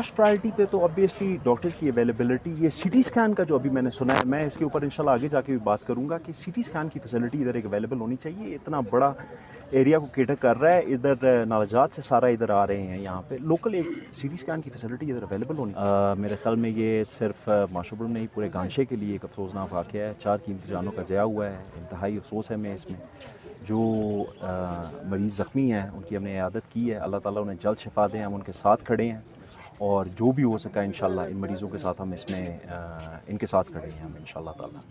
First priority पे तो obviously doctors की अवेलेबिलिटी, ये सीटी स्कैन का जो अभी मैंने सुना है, मैं इसके ऊपर इंशाल्लाह आगे जाके भी बात करूंगा कि सीटी स्कैन की फैसिलिटी इधर एक अवेलेबल होनी चाहिए। इतना बड़ा एरिया को केटर कर रहा है, इधर नालाजात से सारा इधर आ रहे हैं, यहाँ पे लोकल एक सीटी स्कैन की फैसिलिटी इधर अवेलेबल होनी। मेरे ख्याल में ये सिर्फ माशापुर में ही पूरे गांशे के लिए एक अफसोसनाक वाक़या है। 4 कीमती जानों का ज़या हुआ है, इंतहाई अफसोस है मैं इसमें। जो मरीज़ ज़ख्मी हैं उनकी हमने इयादत की है, अल्लाह ताला उन्हें जल्द शिफा दें, हम उनके साथ खड़े हैं और जो भी हो सका इंशाल्लाह इन मरीज़ों के साथ हम इसमें इनके साथ खड़े हैं हम इंशाल्लाह ताला।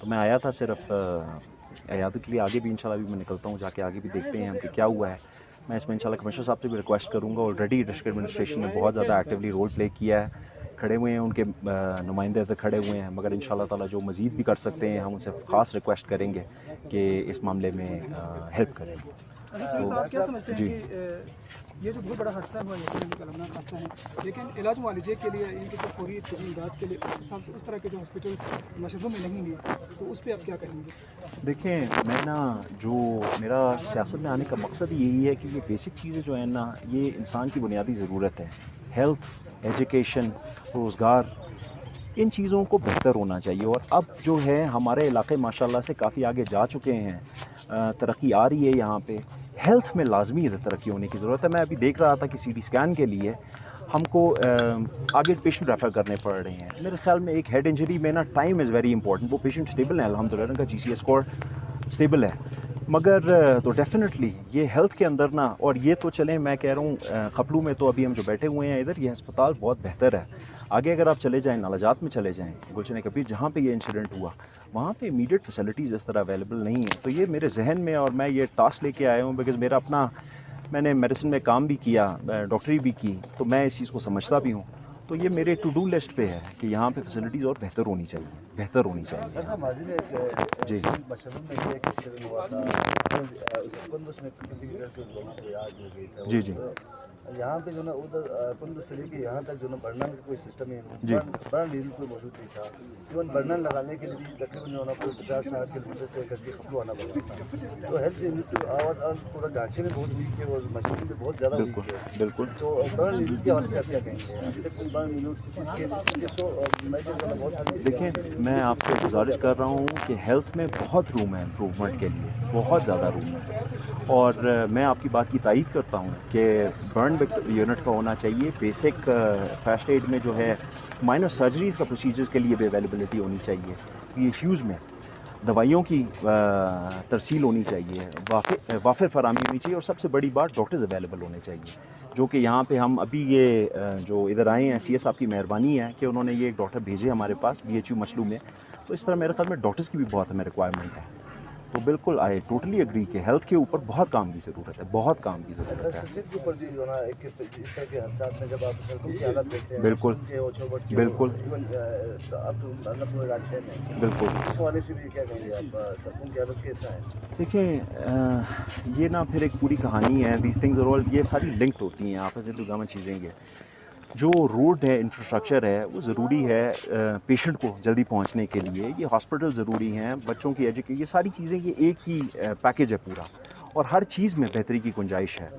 तो मैं आया था सिर्फ इयादत के लिए, आगे भी इंशाल्लाह भी मैं निकलता हूँ, जाके आगे भी देखते हैं हम कि क्या हुआ है। मैं इसमें इंशाल्लाह कमिश्नर साहब से भी रिक्वेस्ट करूँगा। ऑलरेडी डिस्ट्रिक्ट एडमिनिस्ट्रेशन ने बहुत ज़्यादा एक्टिवली रोल प्ले किया है, खड़े हुए हैं उनके नुमाइंदे तो खड़े हुए हैं, मगर इंशाल्लाह ताला जो मज़ीद भी कर सकते हैं हम उनसे ख़ास रिक्वेस्ट करेंगे कि इस मामले में हेल्प करें। आप क्या समझते हैं कि ये जो बहुत बड़ा हादसा हुआ है, अलमनाक हादसा है, लेकिन इलाज मुआलजे के लिए इनकी जो फौरी इमदाद के लिए उस हिसाब से उस तरह के जो हॉस्पिटल्स माशरों में नहीं हैं, तो उस पर आप क्या कहेंगे? देखें, मैं ना जो मेरा सियासत में आने का मकसद यही है कि ये बेसिक चीज़ें जो है ना, ये इंसान की बुनियादी ज़रूरत है। हेल्थ, एजुकेशन, रोज़गार, इन चीज़ों को बेहतर होना चाहिए। और अब जो है हमारे इलाके माशाल्लाह से काफ़ी आगे जा चुके हैं, तरक्की आ रही है यहाँ पे। हेल्थ में लाजमी तरक्की होने की ज़रूरत है। मैं अभी देख रहा था कि सीटी स्कैन के लिए हमको आगे पेशेंट रेफ़र करने पड़ रहे हैं। मेरे ख्याल में एक हेड इंजरी में ना टाइम इज़ वेरी इंपॉर्टेंट। वो पेशेंट स्टेबल है अल्हम्दुलिल्लाह, उनका GCS स्कोर स्टेबल है, मगर तो डेफिनेटली ये हेल्थ के अंदर ना, और ये तो चलें मैं कह रहा हूँ खपलू में तो अभी हम जो बैठे हुए हैं इधर, ये अस्पताल बहुत बेहतर है। आगे अगर आप चले जाएँ नालाजात में चले जाएँ, गुलशन कबीर जहाँ पे ये इंसिडेंट हुआ, वहाँ पे इमीडिएट फैसिलिटीज़ इस तरह अवेलेबल नहीं है। तो ये मेरे जहन में, और मैं ये टास्क लेके आया हूँ बिकॉज़ मेरा अपना, मैंने मेडिसिन में काम भी किया, डॉक्टरी भी की, तो मैं इस चीज़ को समझता भी हूँ। तो ये मेरे टू डू लिस्ट पे है कि यहाँ पे फैसिलिटीज़ और बेहतर होनी चाहिए, बेहतर होनी चाहिए। सर माजी में जी मशरूम में एक इंसिडेंट हुआ था, कुंदुस में किसी के घर के लोगों को आग हो गई था। जी जी। यहाँ पे जो ना उधर कुंदुस से लेके यहाँ तक जो ना बर्नर का कोई सिस्टम है, बर्नर लीड कोई मौजूद नहीं था। इवन बर्नर लगाने के लिए भी तकरीबन जो ना कोई 50-60 किलोमीटर तय करके खपलू आना पड़ता था। तो हेल्थ यूनिट और पूरा ढांचे में बहुत वीक है और मशीन में बहुत ज़्यादा वीक है। बिल्कुल। तो बर्नर लीड के हवाले से आप क्या कहेंगे? अभी तक कोई बर्नर लीड सिटी स्कैन बहुत सारी। देखिए, मैं आपसे गुजारिश कर रहा हूँ कि हेल्थ में बहुत रूम है इम्प्रूवमेंट के लिए, बहुत ज़्यादा रूम है। और मैं आपकी बात की तायीद करता हूँ कि बर्न यूनिट का होना चाहिए। बेसिक फर्स्ट एड में जो है, माइनर सर्जरीज़ का प्रोसीजर्स के लिए भी अवेलेबिलिटी होनी चाहिए। PHUs में दवाइयों की तरसील होनी चाहिए, वाफिर फराहमी होनी चाहिए, और सबसे बड़ी बात डॉक्टर्स अवेलेबल होने चाहिए। जो कि यहाँ पे हम अभी ये जो इधर आए हैं, CS साहब की मेहरबानी है कि उन्होंने ये एक डॉक्टर भेजे हमारे पास BHU मसलू में। तो इस तरह मेरे ख्याल में डॉक्टर्स की भी बहुत हमें रिक्वायरमेंट है। तो बिल्कुल आई टोटली एग्री कि हेल्थ के ऊपर बहुत काम की ज़रूरत है, बहुत काम की ज़रूरत है। के ऊपर भी जो ना एक इस तरह के हादसात में जब आप सड़कों की हालत देखते हैं, बिल्कुल बिल्कुल बिल्कुल, इस वाले से भी क्या कहेंगे आप, सड़कों की हालत कैसा है? देखिए, ये ना फिर एक पूरी कहानी है। दीज थिंग्स आर ऑल, ये सारी लिंक्ड होती हैं आपस में, दुगामा चीज़ें। ये जो रोड है, इंफ्रास्ट्रक्चर है, वो ज़रूरी है पेशेंट को जल्दी पहुंचने के लिए। ये हॉस्पिटल ज़रूरी हैं, बच्चों की एजुकेशन, ये सारी चीज़ें, ये एक ही पैकेज है पूरा, और हर चीज़ में बेहतरी की गुंजाइश है।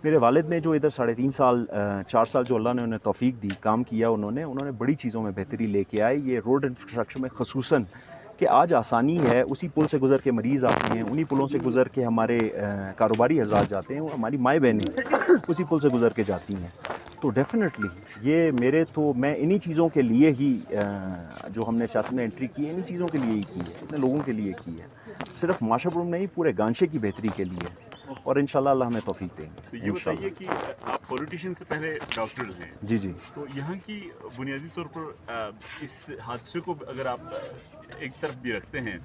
मेरे वालिद ने जो इधर 3.5 साल 4 साल जो अल्लाह ने उन्हें तौफीक दी, काम किया उन्होंने बड़ी चीज़ों में बेहतरी लेके आए। ये रोड इंफ्रास्ट्रक्चर में खसूसन कि आज आसानी है, उसी पुल से गुज़र के मरीज़ आते हैं, उन्हीं पुलों से गुज़र के हमारे कारोबारी हज़रात जाते हैं, हमारी माएँ बहनें उसी पुल से गुज़र के जाती हैं। तो डेफिनेटली ये मैं इन्हीं चीज़ों के लिए ही जो हमने सियासत में एंट्री की है, इन्हीं चीज़ों के लिए ही की है, इतने लोगों के लिए की है, सिर्फ माशापुर में नहीं, पूरे गांशे की बेहतरी के लिए, और इंशाल्लाह अल्लाह हमें तौफीक देंगे। तो ये बताइए कि आप पॉलिटिशियन से पहले डॉक्टर्स हैं। जी जी। तो यहाँ की बुनियादी तौर पर इस हादसे को अगर आप एक तरफ भी रखते हैं,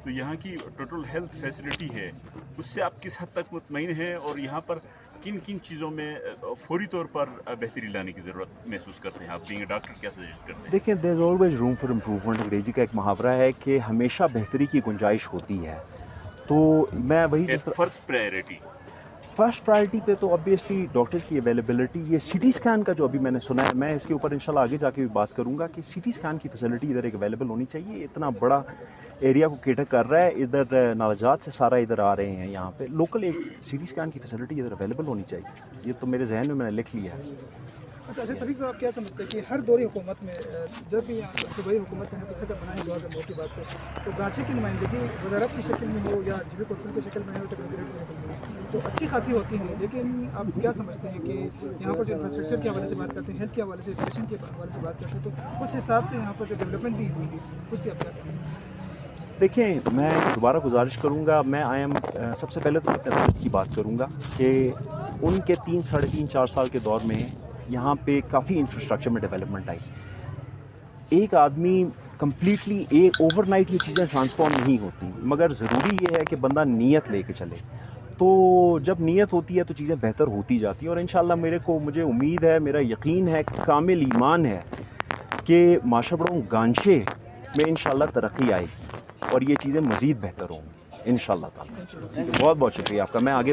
तो यहाँ की टोटल हेल्थ फैसिलिटी है, उससे आप किस हद तक मुतमईन हैं, और यहाँ पर किन किन चीज़ों में फौरी तौर पर बेहतरी लाने की ज़रूरत महसूस करते हैं? आप बीइंग डॉक्टर क्या सजेस्ट करते हैं? देखिए, there is always room for improvement. अंग्रेजी का एक मुहावरा है कि हमेशा बेहतरी की गुंजाइश होती है। तो मैं वही फर्स्ट प्रायोरिटी पे तो ऑब्वियसली डॉक्टर्स की अवेलेबिलिटी, ये सीटी स्कैन का जो अभी मैंने सुना है, मैं इसके ऊपर इंशाल्लाह आगे जाके भी बात करूंगा कि सीटी स्कैन की फैसिलिटी इधर एक अवेलेबल होनी चाहिए। इतना बड़ा एरिया को केटर कर रहा है, इधर नालाजात से सारा इधर आ रहे हैं, यहाँ पे लोकल एक सीटी स्कैन की फैसिलिटी इधर अवेलेबल होनी चाहिए। ये तो मेरे जहन में मैंने लिख लिया है। अच्छा शफीक साहब, आप क्या समझते हैं कि हर दौरी हुकूमत में जब भी यहाँ सूबाई हुकूमत का है सदर बना है 2009 के बाद से, तो गांची की नुमाइंदगी वजारत की शक्ल में हो या जिले कौंसिल की शक्ल में हो, टेक्नोक्रेट की शक्ल में हो, तो अच्छी खासी होती हैं। लेकिन आप क्या समझते हैं कि यहाँ पर जो इंफ्रास्ट्रक्चर के हवाले से बात करते हैं, हेल्थ के हवाले से, एजुकेशन के हवाले से बात करते हैं, तो उस हिसाब से यहाँ पर जो डेवलपमेंट भी हुई है उसकी आप क्या कहेंगे? देखिए, मैं दोबारा गुजारिश करूँगा, मैं सबसे पहले तो अपने वक्त की बात करूँगा कि उनके 3, साढ़े 3, 4 साल के दौर में यहाँ पे काफ़ी इंफ्रास्ट्रक्चर में डेवलपमेंट आई। एक आदमी कम्प्लीटली ओवरनाइट ये चीज़ें ट्रांसफॉर्म नहीं होती, मगर ज़रूरी ये है कि बंदा नीयत लेके चले। तो जब नीयत होती है तो चीज़ें बेहतर होती जाती हैं, और इंशाल्लाह मुझे उम्मीद है, मेरा यकीन है, कामिल ईमान है कि माशबरों गांशे में इंशाल्लाह तरक्की आएगी और ये चीज़ें मज़ीद बेहतर होंगी इंशाल्लाह ताला। बहुत बहुत शुक्रिया आपका। मैं आगे